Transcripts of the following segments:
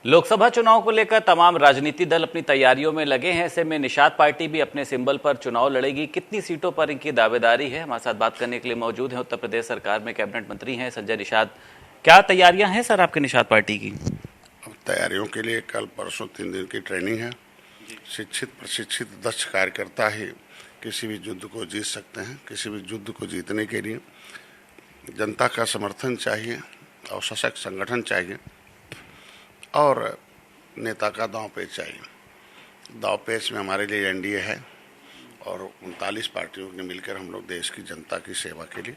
लोकसभा चुनाव को लेकर तमाम राजनीतिक दल अपनी तैयारियों में लगे हैं। ऐसे में निषाद पार्टी भी अपने सिंबल पर चुनाव लड़ेगी। कितनी सीटों पर इनकी दावेदारी है, हमारे साथ बात करने के लिए मौजूद हैं उत्तर प्रदेश सरकार में कैबिनेट मंत्री हैं संजय निषाद। क्या तैयारियां हैं सर आपके निषाद पार्टी की? तैयारियों के लिए कल परसों 3 दिन की ट्रेनिंग है। शिक्षित प्रशिक्षित दक्ष कार्यकर्ता ही किसी भी युद्ध को जीत सकते हैं। किसी भी युद्ध को जीतने के लिए जनता का समर्थन चाहिए और सशक्त संगठन चाहिए और नेता का दांव पेच चाहिए। दांव पेच में हमारे लिए एनडीए है और 39 पार्टियों ने मिलकर हम लोग देश की जनता की सेवा के लिए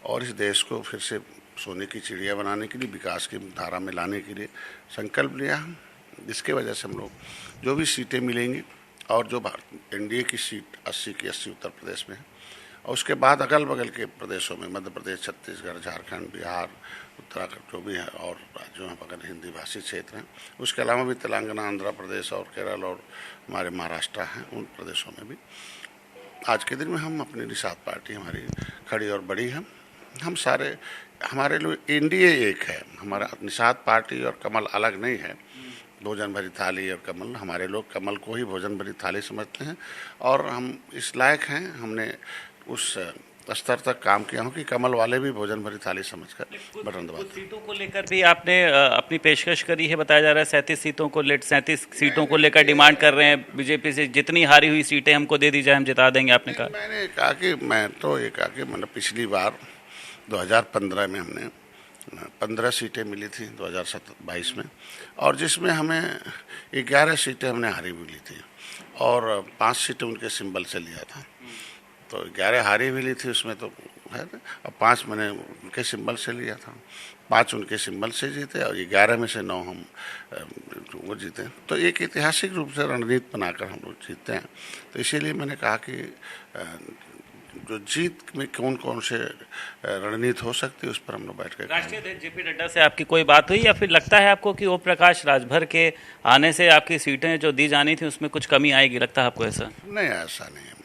और इस देश को फिर से सोने की चिड़िया बनाने के लिए, विकास की धारा में लाने के लिए संकल्प लिया है। जिसके वजह से हम लोग जो भी सीटें मिलेंगी और जो एनडीए की सीट 80 की 80 उत्तर प्रदेश में है और उसके बाद अगल बगल के प्रदेशों में मध्य प्रदेश, छत्तीसगढ़, झारखंड, बिहार, उत्तराखंड जो भी है और राज्यों में अगर हिंदी भाषी क्षेत्र हैं, उसके अलावा भी तेलंगाना, आंध्र प्रदेश और केरल और हमारे महाराष्ट्र हैं, उन प्रदेशों में भी आज के दिन में हम अपनी निषाद पार्टी हमारी खड़ी और बड़ी है। हम सारे हमारे लोग एनडीए एक है, हमारा निषाद पार्टी और कमल अलग नहीं है। भोजन भरी थाली और कमल, हमारे लोग कमल को ही भोजन भरी थाली समझते हैं और हम इस लायक हैं, हमने उस स्तर तक काम किया हूँ कि कमल वाले भी भोजन भरी थाली समझकर बटन दबाते। सीटों को लेकर भी आपने अपनी पेशकश करी है, बताया जा रहा है 37 सीटों को लेकर डिमांड कर रहे हैं बीजेपी से। जितनी हारी हुई सीटें हमको दे दी जाए, हम जिता देंगे, आपने कहा। मैंने कहा कि मैं तो ये कहा कि मतलब पिछली बार 2015 में हमने 15 सीटें मिली थी 2022 में और जिसमें हमें 11 सीटें हमने हारी हुई ली थी और 5 सीटें उनके सिंबल से लिया था। तो 11 हारी भी ली थी उसमें तो है ना, और 5 मैंने उनके सिंबल से लिया था। 5 उनके सिंबल से जीते और 11 में से 9 हम वो जीते। तो एक ऐतिहासिक रूप से रणनीति बनाकर हम लोग जीतते हैं। तो इसीलिए मैंने कहा कि जो जीत में कौन कौन से रणनीति हो सकती है उस पर हम लोग बैठ कर। राष्ट्रीय अध्यक्ष जेपी नड्डा से आपकी कोई बात हुई या फिर लगता है आपको कि ओम प्रकाश राजभर के आने से आपकी सीटें जो दी जानी थी उसमें कुछ कमी आएगी? लगता है आपको ऐसा? नहीं, ऐसा नहीं है।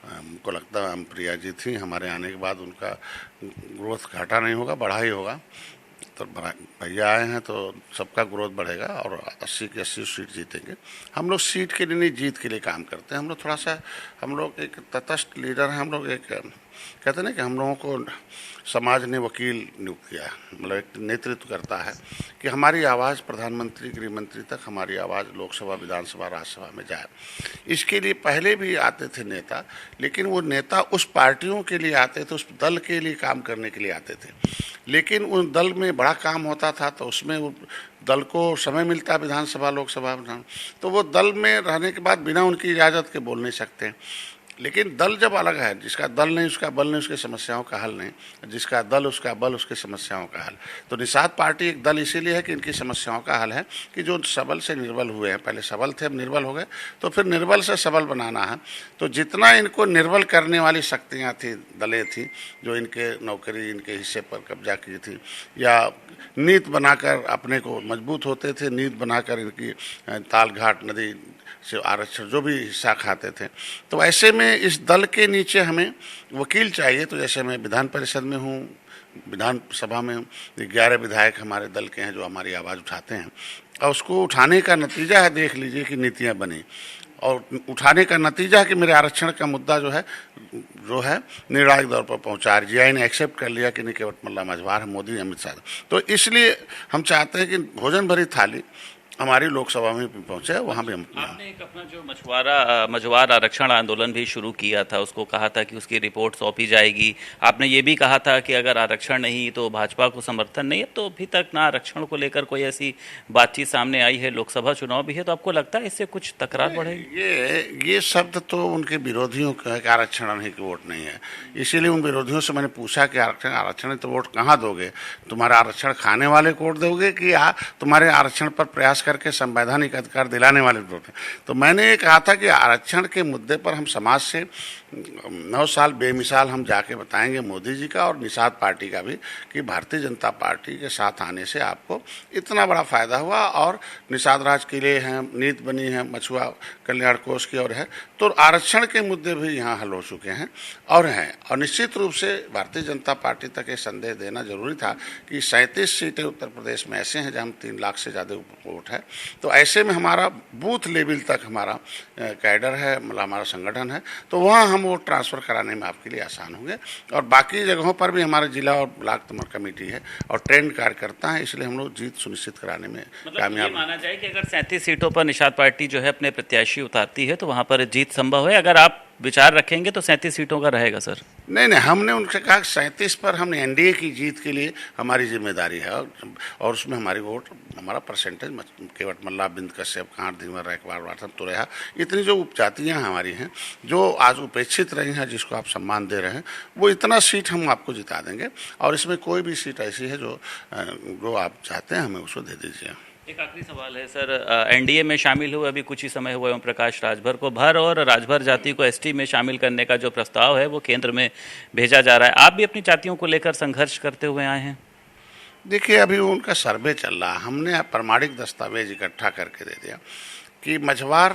हमको लगता है हम प्रिया जी थी, हमारे आने के बाद उनका ग्रोथ घटा नहीं होगा, बढ़ा ही होगा। तो भैया आए हैं तो सबका ग्रोथ बढ़ेगा और 80 की 80 सीट जीतेंगे। हम लोग सीट के लिए नहीं, जीत के लिए काम करते हैं। हम लोग थोड़ा सा, हम लोग एक तटस्थ लीडर हैं। हम लोग एक कहते हैं ना कि हम लोगों को समाज ने वकील नियुक्त किया, मतलब एक नेतृत्व करता है कि हमारी आवाज़ प्रधानमंत्री, गृह मंत्री तक हमारी आवाज़ लोकसभा, विधानसभा, राज्यसभा में जाए। इसके लिए पहले भी आते थे नेता, लेकिन वो नेता उस पार्टियों के लिए आते थे, उस दल के लिए काम करने के लिए आते थे। लेकिन उन दल में बड़ा काम होता था तो उसमें वो दल को समय मिलता, विधानसभा, लोकसभा, तो वो दल में रहने के बाद बिना उनकी इजाज़त के बोल नहीं सकते। लेकिन दल जब अलग है, जिसका दल नहीं उसका बल नहीं, उसकी समस्याओं का हल नहीं, जिसका दल उसका बल, उसकी समस्याओं का हल। तो निषाद पार्टी एक दल इसीलिए है कि इनकी समस्याओं का हल है कि जो सबल से निर्बल हुए हैं, पहले सबल थे अब निर्बल हो गए, तो फिर निर्बल से सबल बनाना है। तो जितना इनको निर्बल करने वाली शक्तियाँ थी, दलें थी जो इनके नौकरी, इनके हिस्से पर कब्जा की थी या नीति बनाकर अपने को मजबूत होते थे, नीति बनाकर इनकी ताल घाट नदी से आरक्षण जो भी हिस्सा खाते थे, तो ऐसे में इस दल के नीचे हमें वकील चाहिए। तो जैसे मैं विधान परिषद में हूँ, विधानसभा में 11 विधायक हमारे दल के हैं जो हमारी आवाज़ उठाते हैं और उसको उठाने का नतीजा है, देख लीजिए कि नीतियाँ बनी और उठाने का नतीजा है कि मेरे आरक्षण का मुद्दा जो है निर्णायक दौर पर पहुंचा। RGI ने एक्सेप्ट कर लिया कि नहीं केवट मल्ला मझवार है, मोदी, अमित शाह। तो इसलिए हम चाहते हैं कि भोजन भरी थाली हमारी लोकसभा में भी पहुंचे, वहाँ भी हम। आपने एक अपना जो मझवार आरक्षण आंदोलन भी शुरू किया था, उसको कहा था कि उसकी रिपोर्ट सौंपी जाएगी। आपने ये भी कहा था कि अगर आरक्षण नहीं तो भाजपा को समर्थन नहीं है। तो अभी तक ना आरक्षण को लेकर कोई ऐसी बातचीत सामने आई है, लोकसभा चुनाव भी है, तो आपको लगता है इससे कुछ तकरार बढ़ेगी? ये शब्द तो उनके विरोधियों का है कि आरक्षण नहीं कि वोट नहीं है। इसीलिए उन विरोधियों से मैंने पूछा कि आरक्षण है तो वोट कहाँ दोगे? तुम्हारा आरक्षण खाने वाले को वोट दोगे कि तुम्हारे आरक्षण पर प्रयास करके संवैधानिक अधिकार दिलाने वाले वोट? तो मैंने ये कहा था कि आरक्षण के मुद्दे पर हम समाज से 9 साल बेमिसाल हम जाके बताएंगे मोदी जी का और निषाद पार्टी का भी कि भारतीय जनता पार्टी के साथ आने से आपको इतना बड़ा फायदा हुआ और निषाद राज के लिए हैं, नीति बनी है, मछुआ कल्याण कोष की ओर है। तो आरक्षण के मुद्दे भी यहाँ हल हो चुके हैं और हैं। और निश्चित रूप से भारतीय जनता पार्टी तक ये संदेश देना जरूरी था कि 37 सीटें उत्तर प्रदेश में ऐसे हैं जहाँ 3 लाख से ज़्यादा वोट है। है। तो ऐसे में हमारा बूथ लेवल तक हमारा कैडर है, मतलब हमारा संगठन है, तो वहाँ हम वो ट्रांसफ़र कराने में आपके लिए आसान होंगे। और बाकी जगहों पर भी हमारे जिला और ब्लॉक तमर कमेटी है और ट्रेंड कार्यकर्ता हैं, इसलिए हम लोग जीत सुनिश्चित कराने में मतलब कामयाब ये माना जाए कि अगर 37 सीटों पर निषाद पार्टी जो है अपने प्रत्याशी उतारती है तो वहां पर जीत संभव है। अगर आप विचार रखेंगे तो 37 सीटों का रहेगा सर। नहीं, हमने उनसे कहा 37 पर हमने एनडीए की जीत के लिए हमारी जिम्मेदारी है और उसमें हमारी वोट, हमारा परसेंटेज केवट मल्ला, बिंद कश्यप, कांट, धीवर, रैकवाड़, वाटम, तुरैया, इतनी जो उपजातियां हमारी हैं जो आज उपेक्षित रही हैं, जिसको आप सम्मान दे रहे हैं, वो इतना सीट हम आपको जिता देंगे। और इसमें कोई भी सीट ऐसी है जो आप चाहते हैं हमें उसको दे दीजिए। एक आखिरी सवाल है सर, एनडीए में शामिल हुए अभी कुछ ही समय हुआ ओम प्रकाश राजभर को भर और राजभर जाति को एसटी में शामिल करने का जो प्रस्ताव है वो केंद्र में भेजा जा रहा है। आप भी अपनी जातियों को लेकर संघर्ष करते हुए आए हैं। देखिए, अभी उनका सर्वे चल रहा है, हमने प्रमाणिक दस्तावेज इकट्ठा करके दे दिया कि मझवार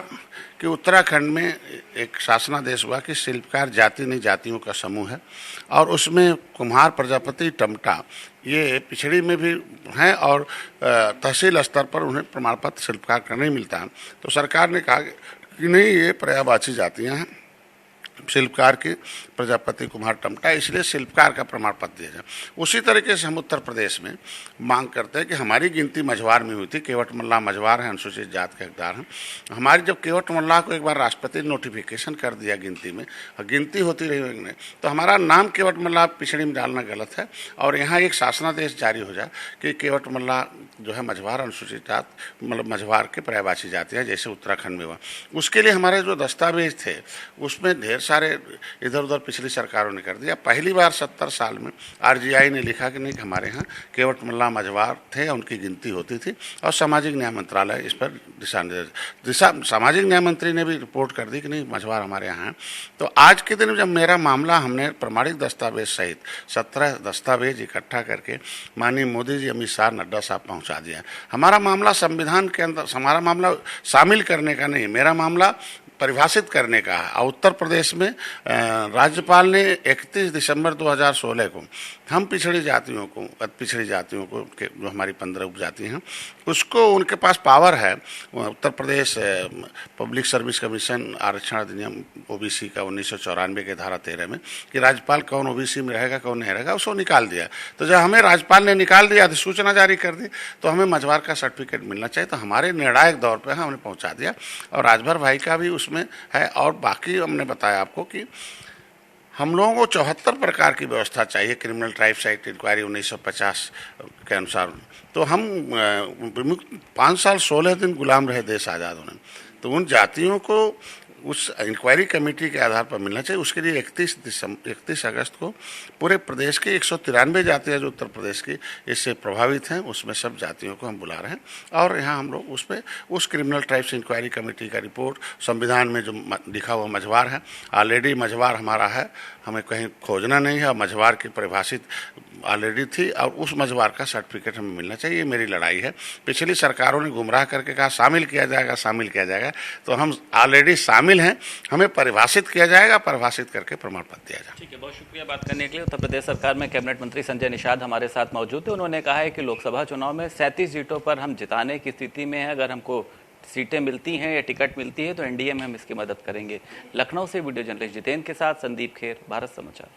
कि उत्तराखंड में एक शासनादेश हुआ कि शिल्पकार जाति नहीं जातियों का समूह है और उसमें कुम्हार, प्रजापति, टमटा ये पिछड़ी में भी हैं और तहसील स्तर पर उन्हें प्रमाण पत्र शिल्पकार का नहीं मिलता है। तो सरकार ने कहा कि नहीं, ये पर्यायवाची जातियाँ हैं शिल्पकार की, प्रजापति, कुम्हार, टमटा, इसलिए शिल्पकार का प्रमाण पत्र दिया जाए। उसी तरीके से हम उत्तर प्रदेश में मांग करते हैं कि हमारी गिनती मझवार में हुई थी, केवट मल्ला मझवार हैं, अनुसूचित जात के हकदार हैं। हमारी जब केवट मल्ला को एक बार राष्ट्रपति ने नोटिफिकेशन कर दिया गिनती में, और गिनती होती रही, तो हमारा नाम केवट मल्ला पिछड़ी में डालना गलत है और यहाँ एक शासनादेश जारी हो जाए कि केवट मल्ला जो है मझवार, अनुसूचित जात, मतलब मझवार के पर्यायवाची जाति है, जैसे उत्तराखंड में हुआ। उसके लिए हमारे जो दस्तावेज थे उसमें ढेर सारे इधर उधर पिछली सरकारों ने कर दिया। पहली बार 70 साल में आरजीआई ने लिखा कि नहीं, हमारे यहाँ केवट मल्ला मझवार थे, उनकी गिनती होती थी और सामाजिक न्याय मंत्रालय इस पर सामाजिक न्याय मंत्री ने भी रिपोर्ट कर दी कि नहीं, मझवार हमारे यहाँ हैं। तो आज के दिन जब मेरा मामला हमने प्रमाणिक दस्तावेज सहित 17 दस्तावेज इकट्ठा करके माननीय मोदी जी, अमित शाह, नड्डा साहब पहुँचा दिया। हमारा मामला संविधान के अंदर, हमारा मामला शामिल करने का नहीं, मेरा मामला परिभाषित करने का है। और उत्तर प्रदेश में राज्यपाल ने 31 दिसंबर 2016 को हम पिछड़ी जातियों को, पिछड़ी जातियों को जो हमारी 15 उपजाति हैं, उसको उनके पास पावर है। Uttar Pradesh public service commission आरक्षण अधिनियम ओबीसी का 1994 के धारा 13 में कि राज्यपाल कौन ओबीसी में रहेगा कौन नहीं रहेगा, उसको निकाल दिया। तो जब हमें राज्यपाल ने निकाल दिया, अधिसूचना जारी कर दी, तो हमें मझवार का सर्टिफिकेट मिलना चाहिए। तो हमारे निर्णायक दौर पर हमने पहुँचा दिया और राजभर भाई का भी उसमें है। और बाकी हमने बताया आपको कि हम लोगों को 74 प्रकार की व्यवस्था चाहिए क्रिमिनल ट्राइब्स एक्ट इंक्वायरी 1950 के अनुसार। तो हम 5 साल 16 दिन गुलाम रहे देश आज़ाद होने में, तो उन जातियों को उस इंक्वायरी कमेटी के आधार पर मिलना चाहिए। उसके लिए 31 अगस्त को पूरे प्रदेश की 193 जातियाँ जो उत्तर प्रदेश की इससे प्रभावित हैं, उसमें सब जातियों को हम बुला रहे हैं। और यहाँ हम लोग उसमें उस क्रिमिनल ट्राइब्स इंक्वायरी कमेटी का रिपोर्ट, संविधान में जो लिखा हुआ मझवार है, ऑलरेडी मझवार हमारा है, हमें कहीं खोजना नहीं है। मझवार की परिभाषित ऑलरेडी थी और उस मझवार का सर्टिफिकेट हमें मिलना चाहिए। ये मेरी लड़ाई है। पिछली सरकारों ने गुमराह करके कहा शामिल किया जाएगा, शामिल किया जाएगा, तो हम ऑलरेडी शामिल हैं, हमें परिभाषित किया जाएगा, परिभाषित करके प्रमाण पत्र दिया जाएगा। ठीक है, बहुत शुक्रिया बात करने के लिए। उत्तर प्रदेश सरकार में कैबिनेट मंत्री संजय निषाद हमारे साथ मौजूद थे। उन्होंने कहा है कि लोकसभा चुनाव में 37 सीटों पर हम जिताने की स्थिति में है। अगर हमको सीटें मिलती हैं या टिकट मिलती है तो एनडीए में हम इसकी मदद करेंगे। लखनऊ से वीडियो जर्नलिस्ट जितेंद्र के साथ संदीप खेर, भारत समाचार।